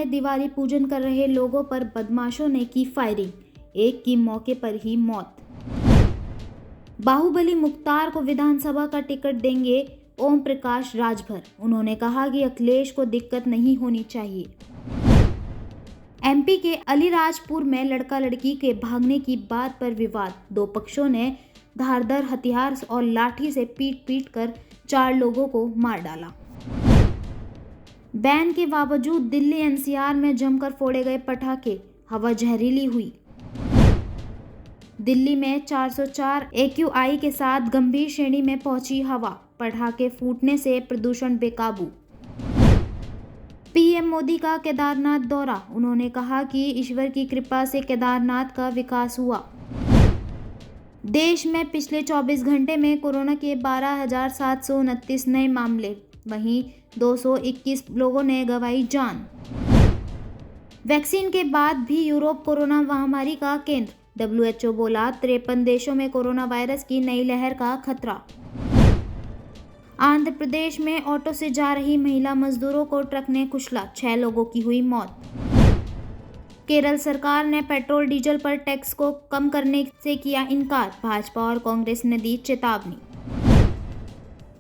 में दिवाली पूजन कर रहे लोगों पर बदमाशों ने की फायरिंग, एक की मौके पर ही मौत। बाहुबली मुख्तार को विधानसभा का टिकट देंगे ओम प्रकाश राजभर। उन्होंने कहा कि अखिलेश को दिक्कत नहीं होनी चाहिए। एमपी के अलीराजपुर में लड़का लड़की के भागने की बात पर विवाद, दो पक्षों ने धारदार हथियार और लाठी से पीट कर 4 लोगों को मार डाला। बैन के बावजूद दिल्ली एनसीआर में जमकर फोड़े गए पटाखे, हवा जहरीली हुई। दिल्ली में 404 AQI के साथ गंभीर श्रेणी में पहुंची हवा, पटाखे फूटने से प्रदूषण बेकाबू। पीएम मोदी का केदारनाथ दौरा, उन्होंने कहा कि ईश्वर की कृपा से केदारनाथ का विकास हुआ। देश में पिछले 24 घंटे में कोरोना के 12,729 नए मामले, वहीं 221 लोगों ने गंवाई जान। वैक्सीन के बाद भी यूरोप कोरोना महामारी का केंद्र, WHO बोला 53 देशों में कोरोना वायरस की नई लहर का खतरा। आंध्र प्रदेश में ऑटो से जा रही महिला मजदूरों को ट्रक ने कुचला, 6 लोगों की हुई मौत। केरल सरकार ने पेट्रोल डीजल पर टैक्स को कम करने से किया इनकार, भाजपा और कांग्रेस ने दी चेतावनी।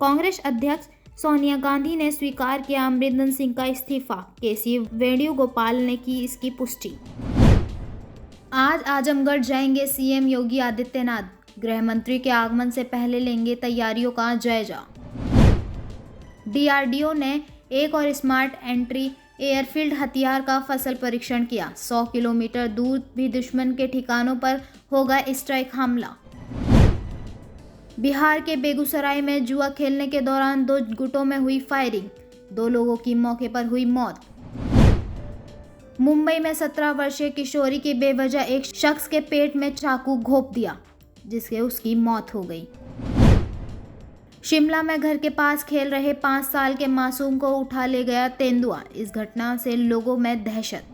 कांग्रेस अध्यक्ष सोनिया गांधी ने स्वीकार किया अमरिंदर सिंह का इस्तीफा, केसी वेणुगोपाल ने की इसकी पुष्टि। आज आजमगढ़ जाएंगे सीएम योगी आदित्यनाथ, गृह मंत्री के आगमन से पहले लेंगे तैयारियों का जायजा। DRDO ने एक और स्मार्ट एंट्री एयरफील्ड हथियार का फसल परीक्षण किया, 100 किलोमीटर दूर भी दुश्मन के ठिकानों पर होगा स्ट्राइक हमला। बिहार के बेगूसराय में जुआ खेलने के दौरान 2 गुटों में हुई फायरिंग, 2 लोगों की मौके पर हुई मौत। मुंबई में 17 वर्षीय किशोरी की बेवजह एक शख्स के पेट में चाकू घोंप दिया, जिससे उसकी मौत हो गई। शिमला में घर के पास खेल रहे 5 साल के मासूम को उठा ले गया तेंदुआ, इस घटना से लोगों में दहशत।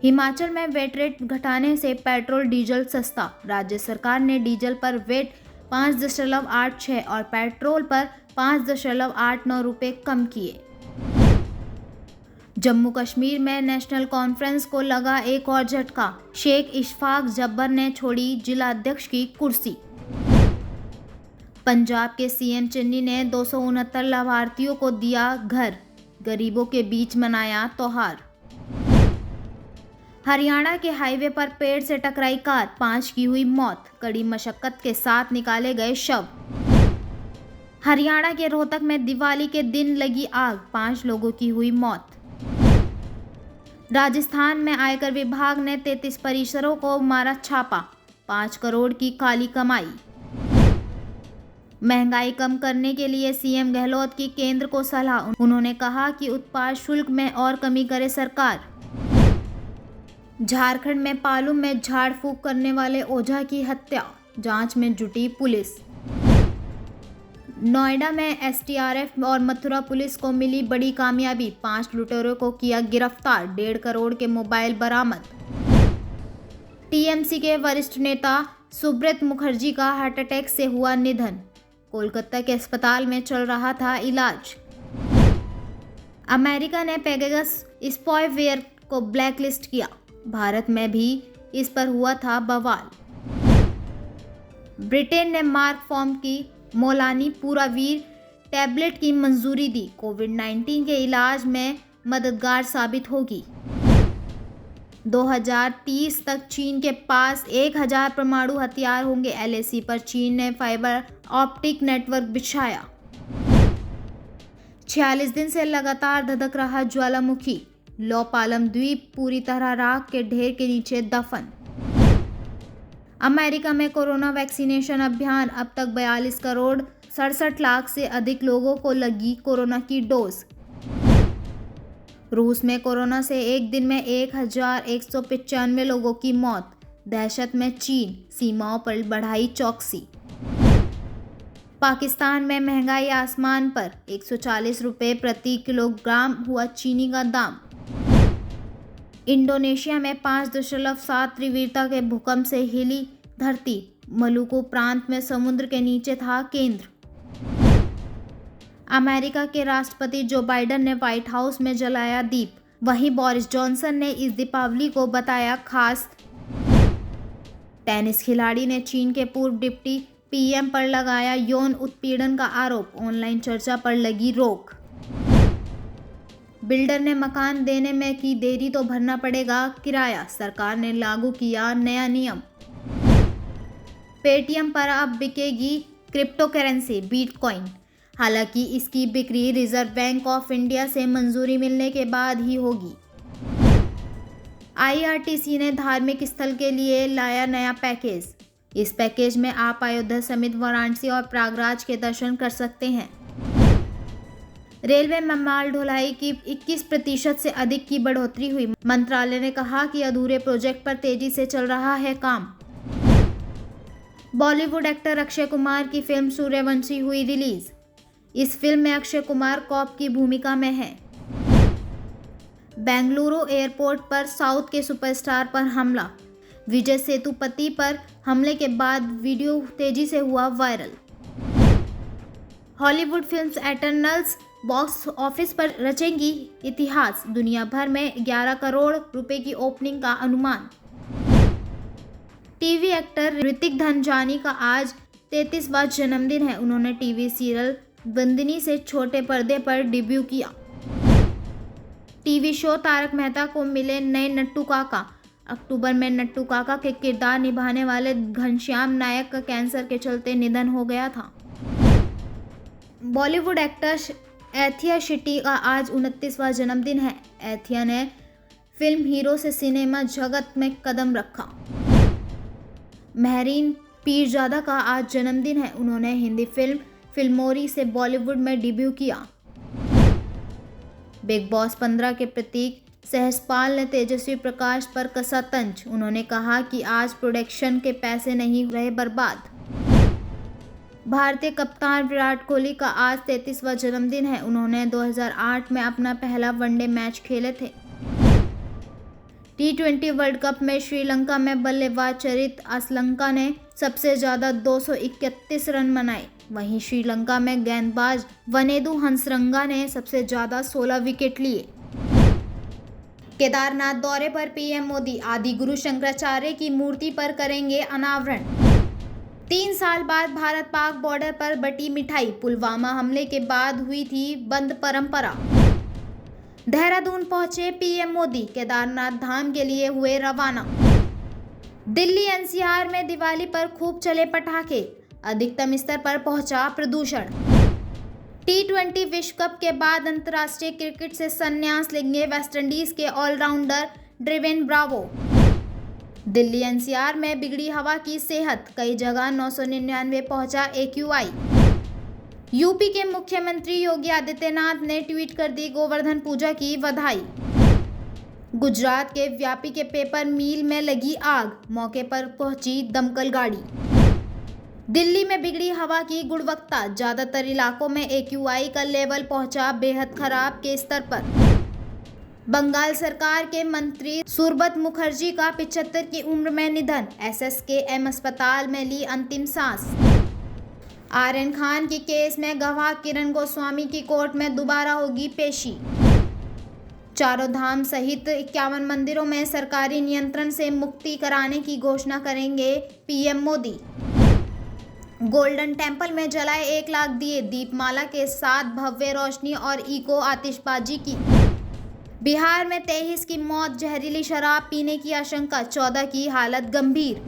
हिमाचल में वेट रेट घटाने से पेट्रोल डीजल सस्ता, राज्य सरकार ने डीजल पर वेट 5.86 और पेट्रोल पर 5.89 रुपये कम किए। जम्मू कश्मीर में नेशनल कॉन्फ्रेंस को लगा एक और झटका, शेख इशफाक जब्बर ने छोड़ी जिलाध्यक्ष की कुर्सी। पंजाब के सीएम चन्नी ने 269 लाभार्थियों को दिया घर, गरीबों के बीच मनाया त्योहार। हरियाणा के हाईवे पर पेड़ से टकराई कार, 5 की हुई मौत, कड़ी मशक्कत के साथ निकाले गए शव। हरियाणा के रोहतक में दिवाली के दिन लगी आग, 5 लोगों की हुई मौत। राजस्थान में आयकर विभाग ने 33 परिसरों को मारा छापा, 5 करोड़ की काली कमाई। महंगाई कम करने के लिए सीएम गहलोत की केंद्र को सलाह, उन्होंने कहा कि उत्पाद शुल्क में और कमी करे सरकार। झारखंड में पालुम में झाड़ फूंक करने वाले ओझा की हत्या, जांच में जुटी पुलिस। नोएडा में STRF और मथुरा पुलिस को मिली बड़ी कामयाबी, 5 लुटेरों को किया गिरफ्तार, 1.5 करोड़ के मोबाइल बरामद। TMC के वरिष्ठ नेता सुब्रत मुखर्जी का हार्ट अटैक से हुआ निधन, कोलकाता के अस्पताल में चल रहा था इलाज। अमेरिका ने पेगासस स्पाईवेयर को ब्लैकलिस्ट किया, भारत में भी इस पर हुआ था बवाल। ब्रिटेन ने मार्क फॉर्म की मौलानी पूरावीर टैबलेट की मंजूरी दी, कोविड-19 के इलाज में मददगार साबित होगी। 2030 तक चीन के पास 1000 परमाणु हथियार होंगे, LAC पर चीन ने फाइबर ऑप्टिक नेटवर्क बिछाया। 46 दिन से लगातार धधक रहा ज्वालामुखी, लौ पालम द्वीप पूरी तरह राख के ढेर के नीचे दफन। अमेरिका में कोरोना वैक्सीनेशन अभियान, अब तक 42 करोड़ 67 लाख से अधिक लोगों को लगी कोरोना की डोज। रूस में कोरोना से एक दिन में 1195 लोगों की मौत, दहशत में चीन, सीमाओं पर बढ़ाई चौकसी। पाकिस्तान में महंगाई आसमान पर, 140 रुपये प्रति किलोग्राम हुआ चीनी का दाम। इंडोनेशिया में 5.7 तीव्रता के भूकंप से हिली धरती, मलुकू प्रांत में समुद्र के नीचे था केंद्र। अमेरिका के राष्ट्रपति जो बाइडेन ने व्हाइट हाउस में जलाया दीप, वहीं बोरिस जॉनसन ने इस दीपावली को बताया खास। टेनिस खिलाड़ी ने चीन के पूर्व डिप्टी पीएम पर लगाया यौन उत्पीड़न का आरोप, ऑनलाइन चर्चा पर लगी रोक। बिल्डर ने मकान देने में की देरी तो भरना पड़ेगा किराया, सरकार ने लागू किया नया नियम। पेटीएम पर अब बिकेगी क्रिप्टो करेंसी बिटकॉइन, हालांकि इसकी बिक्री रिजर्व बैंक ऑफ इंडिया से मंजूरी मिलने के बाद ही होगी। आईआरसीटीसी ने धार्मिक स्थल के लिए लाया नया पैकेज। इस पैकेज में आप अयोध्या समेत वाराणसी और प्रयागराज के दर्शन कर सकते हैं। रेलवे में माल ढुलाई की 21% से अधिक की बढ़ोतरी हुई। मंत्रालय ने कहा कि अधूरे प्रोजेक्ट पर तेजी से चल रहा है काम। बॉलीवुड एक्टर अक्षय कुमार की फिल्म सूर्यवंशी हुई रिलीज। इस फिल्म में अक्षय कुमार कॉप की भूमिका में है। बेंगलुरु एयरपोर्ट पर साउथ के सुपरस्टार पर हमला। विजय सेतुपति पर हमले के बाद वीडियो तेजी से हुआ viral. Hollywood film Eternals box office पर रचेंगी इतिहास। दुनिया भर में 11 करोड़ रुपए की ओपनिंग का अनुमान। टीवी एक्टर ऋतिक धनजानी का आज 33वां जन्मदिन है। उन्होंने टीवी सीरियल बंदिनी से छोटे पर्दे पर डेब्यू किया। टीवी शो तारक मेहता को मिले नए नट्टू काका। अक्टूबर में नट्टू काका के किरदार निभाने वाले घनश्याम नायक का कैंसर के चलते निधन हो गया था। बॉलीवुड एक्टर एथिया शेट्टी का आज 29वां जन्मदिन है। एथिया ने फिल्म हीरो से सिनेमा जगत में कदम रखा। महरीन पीरजादा का आज जन्मदिन है। उन्होंने हिंदी फिल्म फिल्मोरी से बॉलीवुड में डेब्यू किया। बिग बॉस 15 के प्रतीक सहसपाल ने तेजस्वी प्रकाश पर कसा तंज। उन्होंने कहा कि आज प्रोडक्शन के पैसे नहीं रहे बर्बाद। भारतीय कप्तान विराट कोहली का आज 33वां जन्मदिन है। उन्होंने 2008 में अपना पहला वनडे मैच खेले थे। T20 वर्ल्ड कप में श्रीलंका में बल्लेबाज चरित असलंका ने सबसे ज्यादा 231 रन बनाए। वहीं श्रीलंका में गेंदबाज वनेदु हंसरंगा ने सबसे ज्यादा 16 विकेट लिए। केदारनाथ दौरे पर पीएम मोदी आदि गुरु शंकराचार्य की मूर्ति पर करेंगे अनावरण। 3 साल बाद भारत पाक बॉर्डर पर बटी मिठाई। पुलवामा हमले के बाद हुई थी बंद परंपरा। देहरादून पहुंचे पीएम मोदी, केदारनाथ धाम के लिए हुए रवाना। दिल्ली एनसीआर में दिवाली पर खूब चले पटाखे, अधिकतम स्तर पर पहुंचा प्रदूषण। T20 विश्व कप के बाद अंतर्राष्ट्रीय क्रिकेट से संन्यास लेंगे वेस्टइंडीज के ऑलराउंडर ड्रेवेन ब्रावो। दिल्ली एनसीआर में बिगड़ी हवा की सेहत, कई जगह 999 पहुंचा AQI। यूपी के मुख्यमंत्री योगी आदित्यनाथ ने ट्वीट कर दी गोवर्धन पूजा की बधाई। गुजरात के व्यापी के पेपर मिल में लगी आग, मौके पर पहुंची दमकल गाड़ी। दिल्ली में बिगड़ी हवा की गुणवत्ता, ज्यादातर इलाकों में AQI का लेवल पहुंचा बेहद खराब के स्तर पर। बंगाल सरकार के मंत्री सुब्रत मुखर्जी का 75 की उम्र में निधन, SSKM अस्पताल में ली अंतिम सांस। आर्यन खान की केस में गवाह किरण गोस्वामी की कोर्ट में दोबारा होगी पेशी। चारों धाम सहित 51 मंदिरों में सरकारी नियंत्रण से मुक्ति कराने की घोषणा करेंगे पीएम मोदी। गोल्डन टेम्पल में जलाए 1 लाख दिए, दीपमाला के साथ भव्य रोशनी और इको आतिशबाजी की। बिहार में 23 की मौत, जहरीली शराब पीने की आशंका, 14 की हालत गंभीर।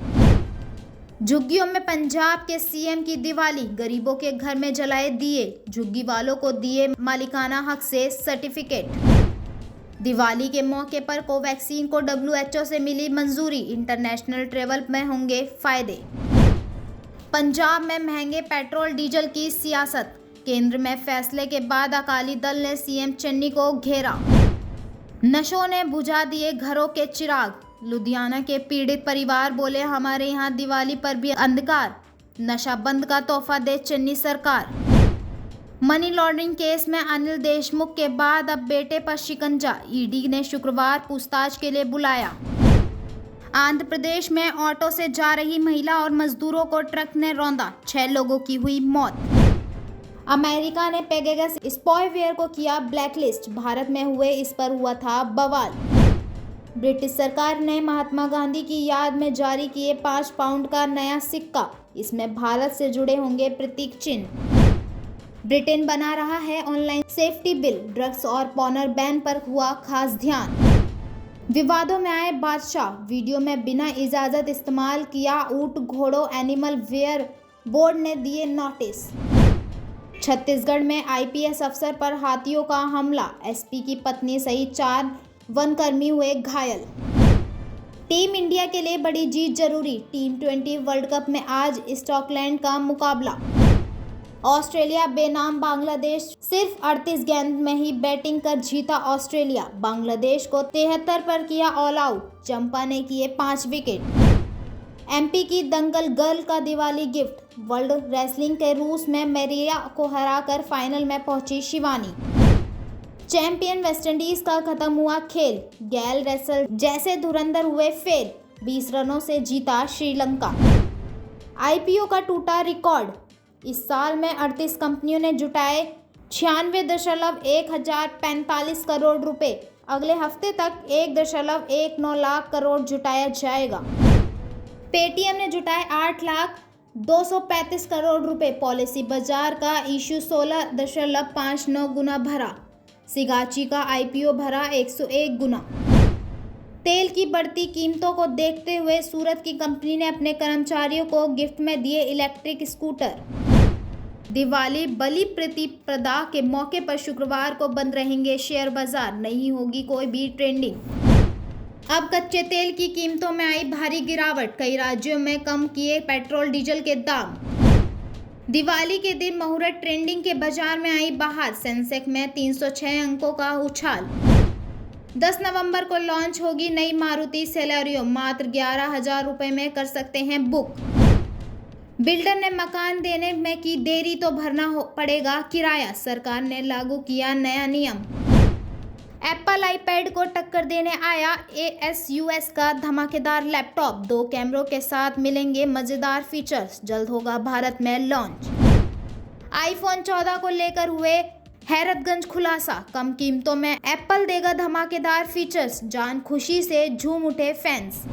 झुग्गियों में पंजाब के सीएम की दिवाली, गरीबों के घर में जलाए दिए, झुग्गी वालों को दिए मालिकाना हक से सर्टिफिकेट। दिवाली के मौके पर कोवैक्सीन को WHO से मिली मंजूरी, इंटरनेशनल ट्रेवल में होंगे फायदे। पंजाब में महंगे पेट्रोल डीजल की सियासत, केंद्र में फैसले के बाद अकाली दल ने सीएम चन्नी को घेरा। नशों ने बुझा दिए घरों के चिराग, लुधियाना के पीड़ित परिवार बोले हमारे यहाँ दिवाली पर भी अंधकार, नशा बंद का तोहफा दे चन्नी सरकार। मनी लॉन्ड्रिंग केस में अनिल देशमुख के बाद अब बेटे पर शिकंजा, ईडी ने शुक्रवार पूछताछ के लिए बुलाया। आंध्र प्रदेश में ऑटो से जा रही महिला और मजदूरों को ट्रक ने रौंदा, 6 लोगों की हुई मौत। अमेरिका ने पेगासस स्पाईवेयर को किया ब्लैकलिस्ट, भारत में हुए इस पर हुआ था बवाल। ब्रिटिश सरकार ने महात्मा गांधी की याद में जारी किए 5 पाउंड का नया सिक्का, इसमें भारत से जुड़े होंगे प्रतीक चिन्ह। ब्रिटेन बना रहा है ऑनलाइन सेफ्टी बिल, ड्रग्स और पॉर्न बैन पर हुआ खास ध्यान। विवादों में आए बादशाह, वीडियो में बिना इजाजत इस्तेमाल किया ऊंट घोड़ों, एनिमल वेयर बोर्ड ने दिए नोटिस। छत्तीसगढ़ में आईपीएस अफसर पर हाथियों का हमला, एसपी की पत्नी सहित 4 वनकर्मी हुए घायल। टीम इंडिया के लिए बड़ी जीत जरूरी, T20 वर्ल्ड कप में आज स्कॉटलैंड का मुकाबला। ऑस्ट्रेलिया बेनाम बांग्लादेश, सिर्फ 38 गेंद में ही बैटिंग कर जीता ऑस्ट्रेलिया, बांग्लादेश को 73 पर किया ऑल आउट, चंपा ने किए 5 विकेट। एमपी की दंगल गर्ल का दिवाली गिफ्ट, वर्ल्ड रेसलिंग के रूस में मैरिया को हराकर फाइनल में पहुंची शिवानी। चैंपियन वेस्टइंडीज का खत्म हुआ खेल, गैल रेसल जैसे धुरंधर हुए फेल, 20 रनों से जीता श्रीलंका। आईपीओ का टूटा रिकॉर्ड, इस साल में 38 कंपनियों ने जुटाए 96.1045 करोड़ रुपए, अगले हफ्ते तक 1.19 लाख करोड़ जुटाया जाएगा। पेटीएम ने जुटाए 8,235 करोड़ रुपए, पॉलिसी बाजार का इशू 16.59 गुना भरा, सिगाची का आईपीओ भरा 101 गुना। तेल की बढ़ती कीमतों को देखते हुए सूरत की कंपनी ने अपने कर्मचारियों को गिफ्ट में दिए इलेक्ट्रिक स्कूटर। दिवाली बलि प्रतिपदा के मौके पर शुक्रवार को बंद रहेंगे शेयर बाजार, नहीं होगी कोई भी ट्रेडिंग। अब कच्चे तेल की कीमतों में आई भारी गिरावट, कई राज्यों में कम किए पेट्रोल डीजल के दाम। दिवाली के दिन मुहूर्त ट्रेंडिंग के बाजार में आई बाहर, सेंसेक्स में 306 अंकों का उछाल। 10 नवंबर को लॉन्च होगी नई मारुति सेलेरियो, मात्र 11,000 रुपए में कर सकते हैं बुक। बिल्डर ने मकान देने में की देरी तो भरना पड़ेगा किराया, सरकार ने लागू किया नया नियम। एप्पल आईपैड को टक्कर देने आया ASUS का धमाकेदार लैपटॉप, 2 कैमरों के साथ मिलेंगे मजेदार फीचर्स, जल्द होगा भारत में लॉन्च। आईफोन 14 को लेकर हुए हैरतगंज खुलासा, कम कीमतों में एप्पल देगा धमाकेदार फीचर्स, जान खुशी से झूम उठे फैंस।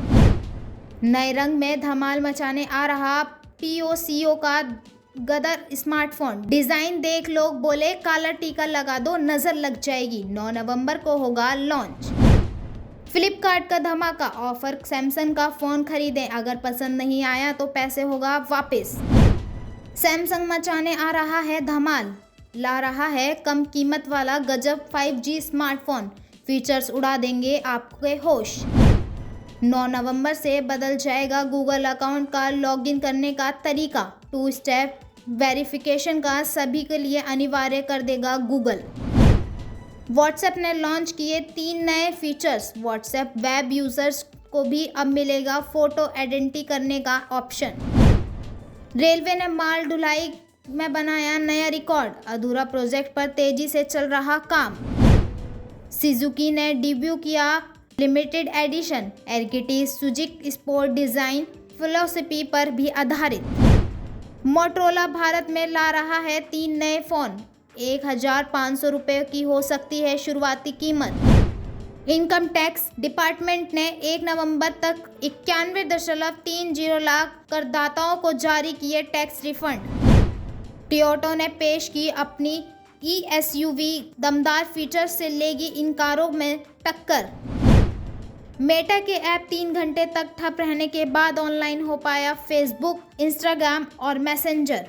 नए रंग में धमाल मचाने आ रहा POCO का गदर स्मार्टफोन, डिजाइन देख लोग बोले काला टीका लगा दो नजर लग जाएगी, 9 नवंबर को होगा लॉन्च। फ्लिपकार्ट का धमाका ऑफर, सैमसंग का फोन खरीदें, अगर पसंद नहीं आया तो पैसे होगा वापस। सैमसंग मचाने आ रहा है धमाल, ला रहा है कम कीमत वाला गजब 5G स्मार्टफोन, फीचर्स उड़ा देंगे आपके होश। 9 नवंबर से बदल जाएगा गूगल अकाउंट का लॉगिन करने का तरीका, 2 स्टेप वेरिफिकेशन का सभी के लिए अनिवार्य कर देगा गूगल। व्हाट्सएप ने लॉन्च किए 3 नए फीचर्स, व्हाट्सएप वेब यूजर्स को भी अब मिलेगा फोटो आइडेंटिटी करने का ऑप्शन। रेलवे ने माल ढुलाई में बनाया नया रिकॉर्ड, अधूरा प्रोजेक्ट पर तेजी से चल रहा काम। सुजुकी ने डेब्यू किया लिमिटेड एडिशन एर्किटी सुजुकी स्पोर्ट, डिजाइन फिलॉसफी पर भी आधारित। मोटरोला भारत में ला रहा है 3 नए फोन, 1,500 रुपये की हो सकती है शुरुआती कीमत। इनकम टैक्स डिपार्टमेंट ने 1 नवंबर तक 91.30 लाख करदाताओं को जारी किए टैक्स रिफंड। टोयोटा ने पेश की अपनी ESUV, दमदार फीचर से लेगी इन कारों में टक्कर। मेटा के ऐप 3 घंटे तक ठप रहने के बाद ऑनलाइन हो पाया फेसबुक, इंस्टाग्राम और मैसेंजर।